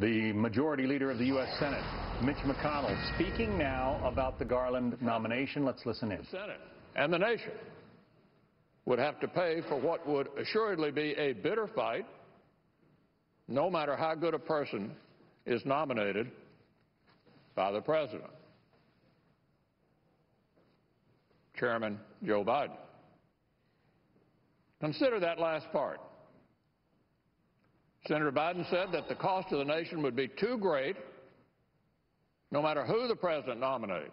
The Majority Leader of the U.S. Senate, Mitch McConnell, speaking now about the Garland nomination. Let's listen in. The Senate and the nation would have to pay for what would assuredly be a bitter fight, no matter how good a person is nominated by the President. Chairman Joe Biden. Consider that last part. Senator Biden said that the cost to the nation would be too great no matter who the President nominates.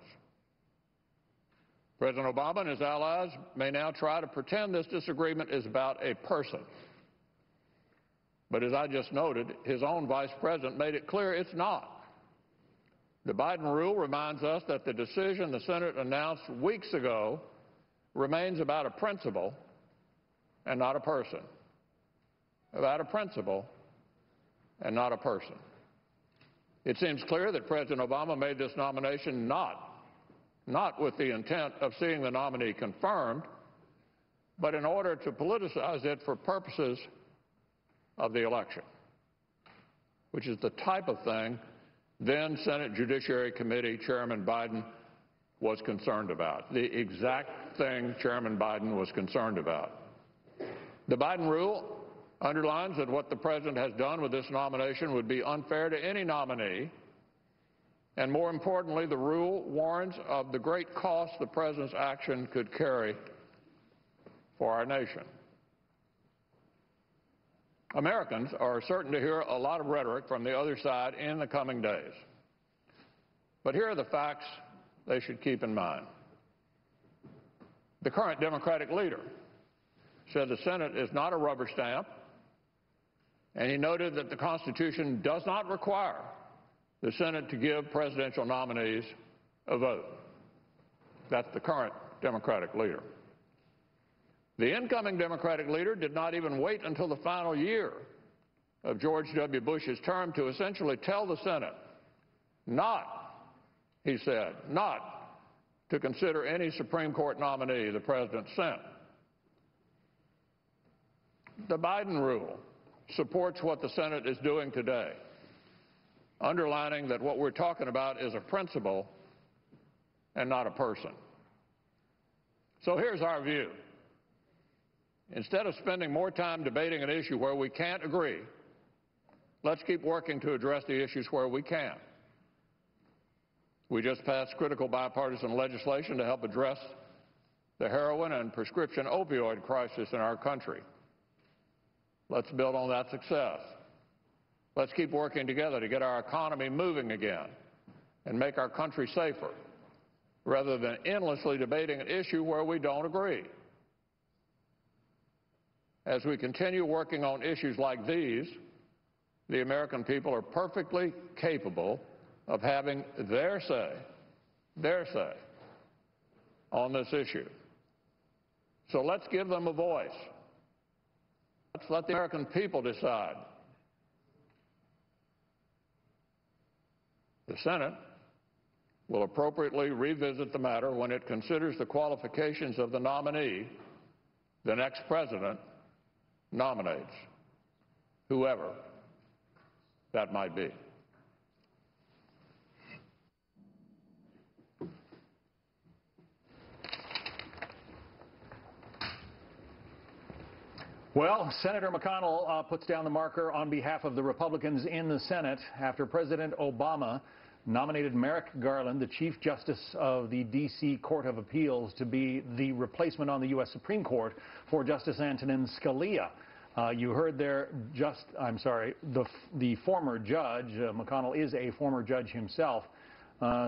President Obama and his allies may now try to pretend this disagreement is about a person. But as I just noted, his own Vice President made it clear it's not. The Biden rule reminds us that the decision the Senate announced weeks ago remains about a principle and not a person. About a principle and not a person. It seems clear that President Obama made this nomination not with the intent of seeing the nominee confirmed, but in order to politicize it for purposes of the election, which is the type of thing then Senate Judiciary Committee Chairman Biden was concerned about, the exact thing Chairman Biden was concerned about. The Biden rule underlines that what the President has done with this nomination would be unfair to any nominee, and more importantly, the rule warns of the great cost the President's action could carry for our nation. Americans are certain to hear a lot of rhetoric from the other side in the coming days. But here are the facts they should keep in mind. The current Democratic leader said the Senate is not a rubber stamp, and he noted that the Constitution does not require the Senate to give presidential nominees a vote. That's the current Democratic leader. The incoming Democratic leader did not even wait until the final year of George W. Bush's term to essentially tell the Senate he said, not to consider any Supreme Court nominee the President sent. The Biden rule supports what the Senate is doing today, underlining that what we're talking about is a principle and not a person. So here's our view. Instead of spending more time debating an issue where we can't agree, let's keep working to address the issues where we can. We just passed critical bipartisan legislation to help address the heroin and prescription opioid crisis in our country. Let's build on that success. Let's keep working together to get our economy moving again and make our country safer, rather than endlessly debating an issue where we don't agree. As we continue working on issues like these, the American people are perfectly capable of having their say on this issue. So let's give them a voice. Let's let the American people decide. The Senate will appropriately revisit the matter when it considers the qualifications of the nominee the next president nominates, whoever that might be. Well, Senator McConnell puts down the marker on behalf of the Republicans in the Senate after President Obama nominated Merrick Garland, the Chief Justice of the D.C. Court of Appeals, to be the replacement on the U.S. Supreme Court for Justice Antonin Scalia. You heard there the former judge, McConnell is a former judge himself,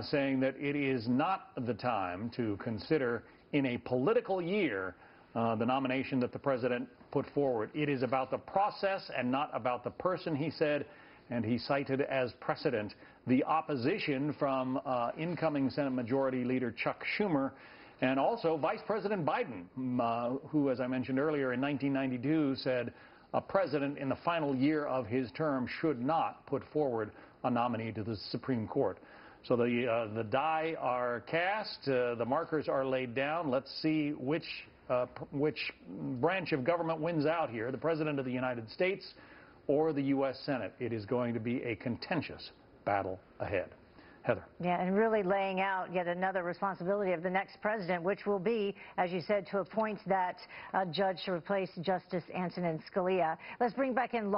saying that it is not the time to consider in a political year the nomination that the President put forward. It is about the process and not about the person, he said, and he cited as precedent the opposition from incoming Senate Majority Leader Chuck Schumer and also Vice President Biden, who, as I mentioned earlier, in 1992 said a president in the final year of his term should not put forward a nominee to the Supreme Court. So the die are cast, the markers are laid down. Let's see which branch of government wins out here, the President of the United States or the U.S. Senate. It is going to be a contentious battle ahead. Heather. Yeah, and really laying out yet another responsibility of the next president, which will be, as you said, to appoint that judge to replace Justice Antonin Scalia. Let's bring back in